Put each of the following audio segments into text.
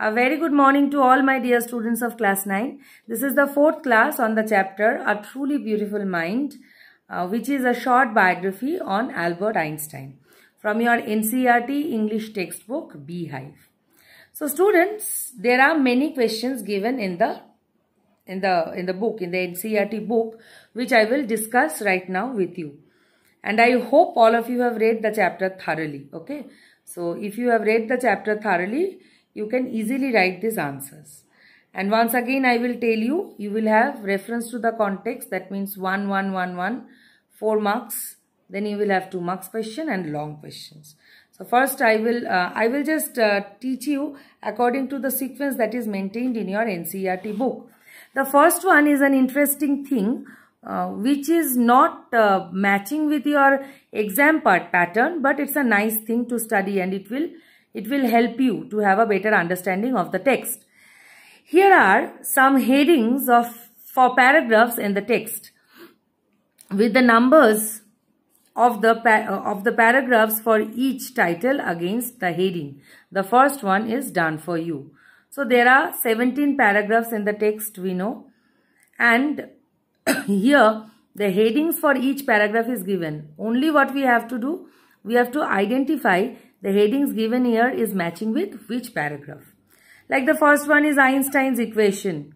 A very good morning to all my dear students of class 9. This is the fourth class on the chapter A Truly Beautiful Mind, which is a short biography on Albert Einstein from your NCERT English textbook Beehive. So students, there are many questions given in the book, in the NCERT book, which I will discuss right now with you. And I hope all of you have read the chapter thoroughly. Okay. So if you have read the chapter thoroughly, you can easily write these answers. And once again, I will tell you, you will have reference to the context. That means 1, 1, 1, 1, 4 marks. Then you will have 2 marks question and long questions. So first I will just teach you according to the sequence that is maintained in your NCERT book. The first one is an interesting thing which is not matching with your exam pattern, but it's a nice thing to study and it will help you to have a better understanding of the text. Here are some headings for paragraphs in the text with the numbers of the paragraphs for each title against the heading. The first one is done for you. So there are 17 paragraphs in the text, we know, and here the headings for each paragraph is given. Only what we have to do, we have to identify the headings given here is matching with which paragraph. Like the first one is Einstein's equation.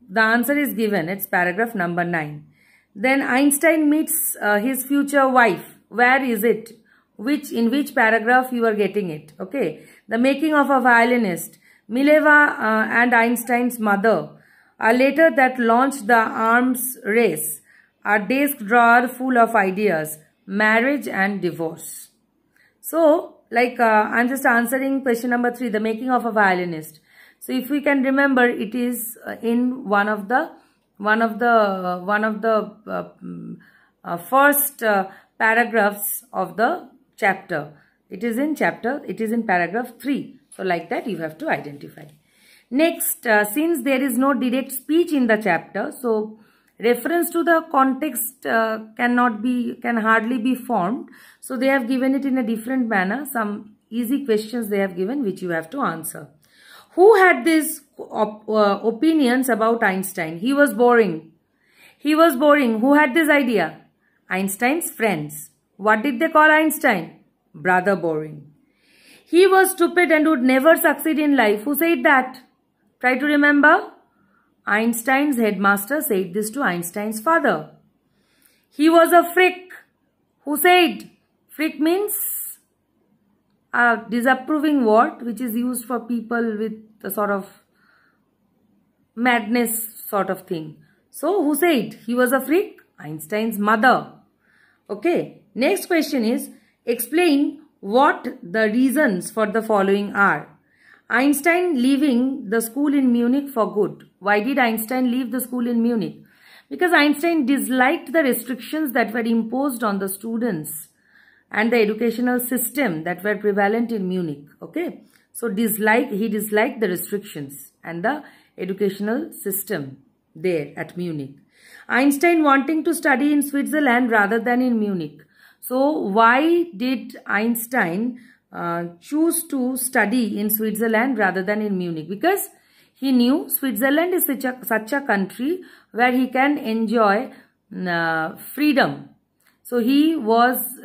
The answer is given. It's paragraph number 9. Then Einstein meets his future wife. Where is it? In which paragraph you are getting it? Okay. The making of a violinist. Mileva and Einstein's mother. A letter that launched the arms race. A desk drawer full of ideas. Marriage and divorce. So, like I'm just answering question number 3, the making of a violinist. So, if we can remember, it is in one of the first paragraphs of the chapter. It is in paragraph 3. So, like that you have to identify. Next, since there is no direct speech in the chapter, so reference to the context can hardly be formed. So they have given it in a different manner. Some easy questions they have given which you have to answer. Who had these opinions about Einstein? He was boring. He was boring. Who had this idea? Einstein's friends. What did they call Einstein? Brother boring. He was stupid and would never succeed in life. Who said that? Try to remember. Einstein's headmaster said this to Einstein's father. He was a freak. Who said? Freak means a disapproving word which is used for people with a sort of madness sort of thing. So, who said he was a freak? Einstein's mother. Okay. Next question is, explain what the reasons for the following are. Einstein leaving the school in Munich for good. Why did Einstein leave the school in Munich? Because Einstein disliked the restrictions that were imposed on the students and the educational system that were prevalent in Munich. Okay. So, he disliked the restrictions and the educational system there at Munich. Einstein wanting to study in Switzerland rather than in Munich. So, why did Einstein choose to study in Switzerland rather than in Munich? Because he knew Switzerland is such a country where he can enjoy freedom. So he was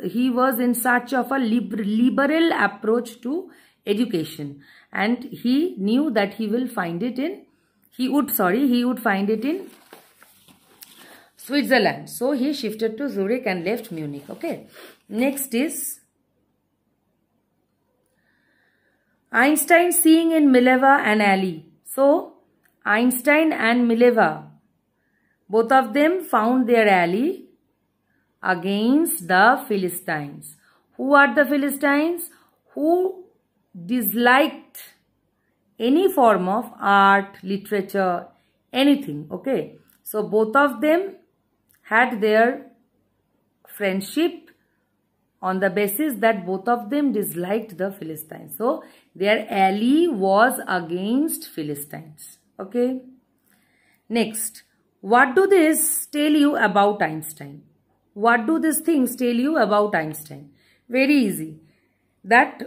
in search of a liberal approach to education, and he knew that he would find it in Switzerland. So he shifted to Zurich and left Munich. Okay. Next is Einstein seeing in Mileva an ally. So, Einstein and Mileva, both of them found their ally against the Philistines. Who are the Philistines? Who disliked any form of art, literature, anything. Okay. So, both of them had their friendship on the basis that both of them disliked the Philistines. So, their ally was against Philistines. Okay. Next, what do this tell you about Einstein? What do these things tell you about Einstein? Very easy. That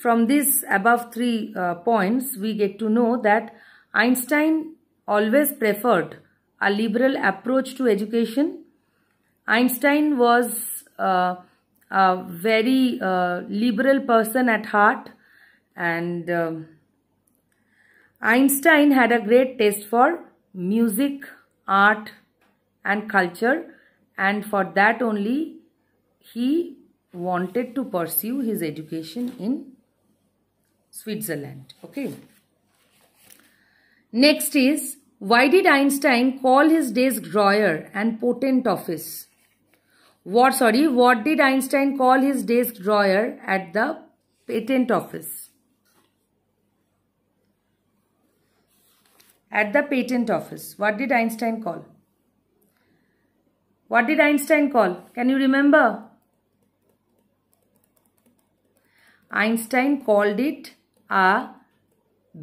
from this above three points, we get to know that Einstein always preferred a liberal approach to education. Einstein was a very liberal person at heart, and Einstein had a great taste for music, art and culture, and for that only he wanted to pursue his education in Switzerland. Okay. Next is, why did Einstein call his desk drawer and patent office? What did Einstein call his desk drawer at the patent office? At the patent office, what did Einstein call? What did Einstein call? Can you remember? Einstein called it a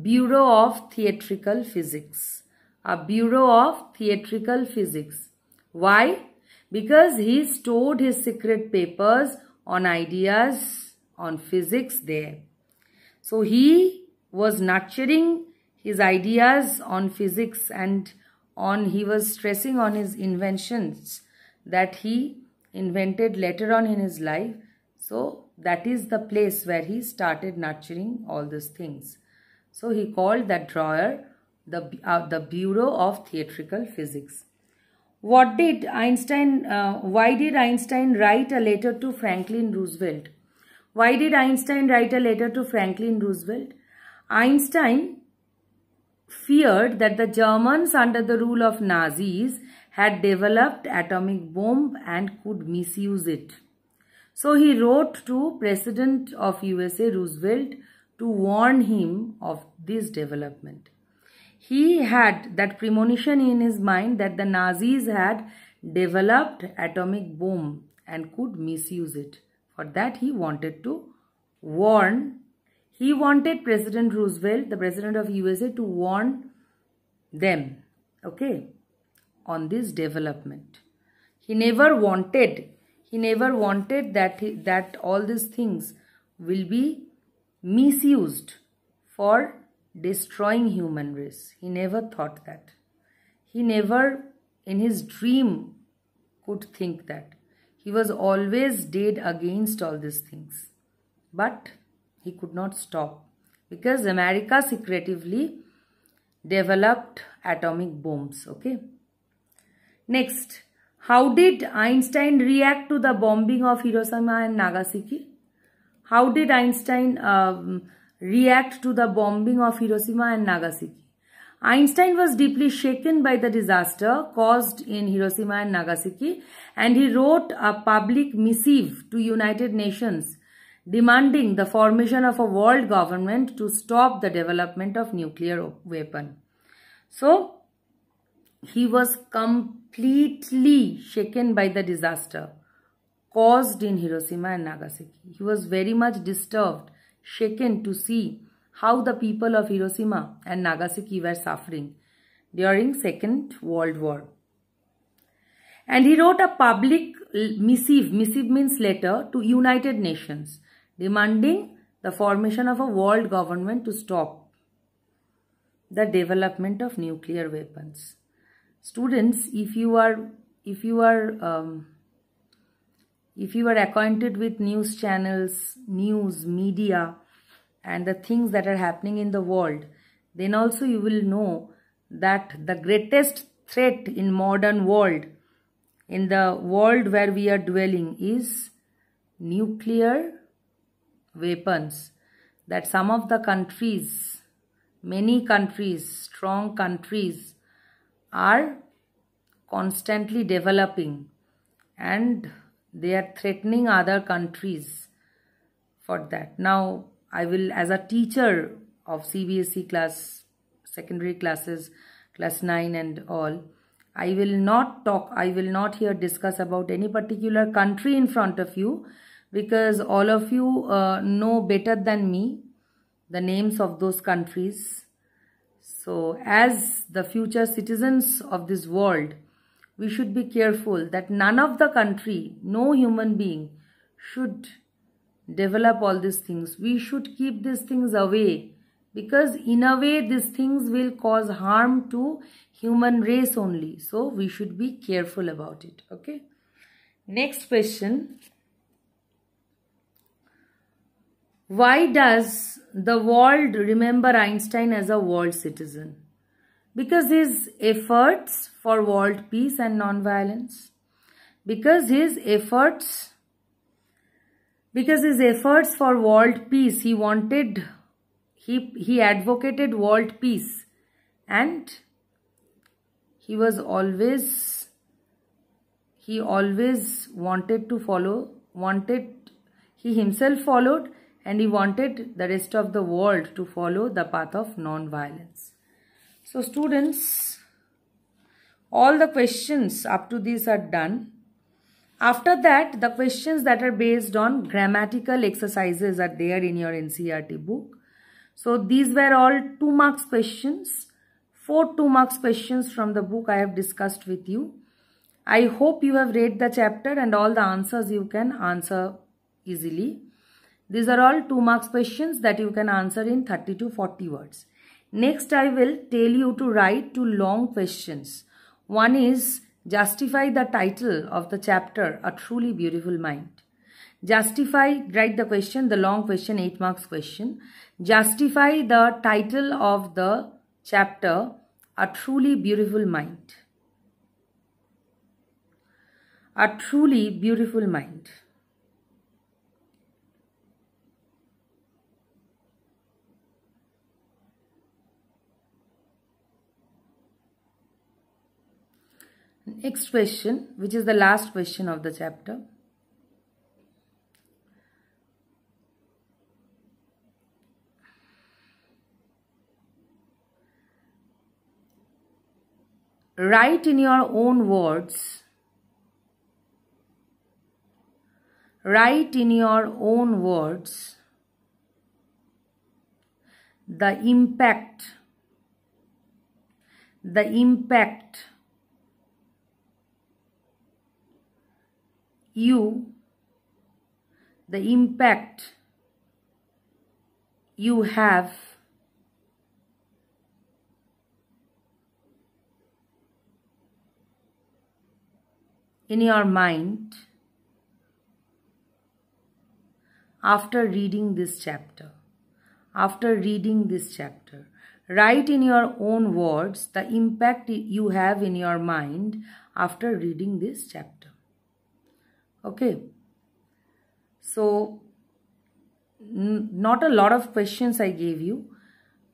Bureau of Theatrical Physics. A Bureau of Theatrical Physics. Why? Because he stored his secret papers on ideas on physics there. So he was nurturing his ideas on physics, and he was stressing on his inventions that he invented later on in his life. So that is the place where he started nurturing all these things. So he called that drawer the Bureau of Theatrical Physics. Why did Einstein write a letter to Franklin Roosevelt? Why did Einstein write a letter to Franklin Roosevelt? Einstein feared that the Germans under the rule of Nazis had developed atomic bomb and could misuse it. So he wrote to President of USA Roosevelt to warn him of this development. He had that premonition in his mind that the Nazis had developed atomic bomb and could misuse it. For that he wanted to warn. He wanted President Roosevelt, the President of USA, to warn them, okay, on this development. He never wanted that all these things will be misused for destroying human race. He never thought that. He never in his dream could think that. He was always dead against all these things. But he could not stop because America secretively developed atomic bombs. Okay. Next, how did Einstein react to the bombing of Hiroshima and Nagasaki? How did Einstein react to the bombing of Hiroshima and Nagasaki? Einstein was deeply shaken by the disaster caused in Hiroshima and Nagasaki, and he wrote a public missive to United Nations demanding the formation of a world government to stop the development of nuclear weapon. So, he was completely shaken by the disaster caused in Hiroshima and Nagasaki. He was very much disturbed, shaken to see how the people of Hiroshima and Nagasaki were suffering during Second World War. And he wrote a public missive means letter, to United Nations, demanding the formation of a world government to stop the development of nuclear weapons. Students, if you are acquainted with news channels, news, media, and the things that are happening in the world, then also you will know that the greatest threat in modern world, in the world where we are dwelling, is nuclear weapons. That some of the countries, many countries, strong countries, are constantly developing, and they are threatening other countries for that. Now, I will, as a teacher of CBSE class, secondary classes, class 9 and all, I will not here discuss about any particular country in front of you, because all of you know better than me the names of those countries. So, as the future citizens of this world, we should be careful that none of the country, no human being should develop all these things. We should keep these things away, because in a way these things will cause harm to human race only. So we should be careful about it. Okay. Next question. Why does the world remember Einstein as a world citizen? Because his efforts for world peace and non-violence. Because his efforts for world peace, he advocated world peace, and he always wanted to follow, he himself followed, and he wanted the rest of the world to follow the path of non-violence. So students, all the questions up to this are done. After that, the questions that are based on grammatical exercises are there in your NCERT book. So these were all 2 marks questions. 4 2 marks questions from the book I have discussed with you. I hope you have read the chapter and all the answers you can answer easily. These are all 2 marks questions that you can answer in 30 to 40 words. Next, I will tell you to write 2 long questions. One is justify the title of the chapter, A Truly Beautiful Mind. Write the question, the long question, 8 marks question. Justify the title of the chapter, A Truly Beautiful Mind. A Truly Beautiful Mind. Next question, which is the last question of the chapter. Write in your own words. Write in your own words the impact you have in your mind after reading this chapter. Write in your own words the impact you have in your mind after reading this chapter. Okay. So, not a lot of questions I gave you.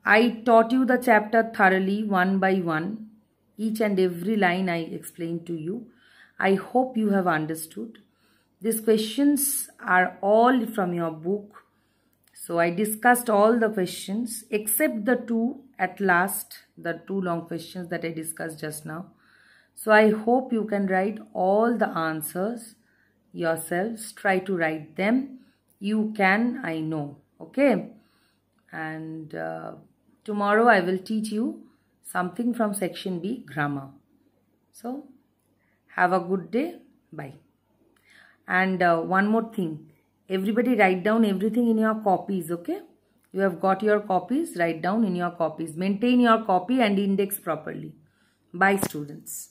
I taught you the chapter thoroughly, one by one. Each and every line I explained to you. I hope you have understood. These questions are all from your book. So I discussed all the questions except the 2 at last, the 2 long questions that I discussed just now. So I hope you can write all the answers yourselves. Try to write them. You can, I know. Okay. And tomorrow I will teach you something from section B, grammar. So have a good day. Bye. And one more thing. Everybody write down everything in your copies. Okay. You have got your copies. Write down in your copies. Maintain your copy and index properly. Bye students.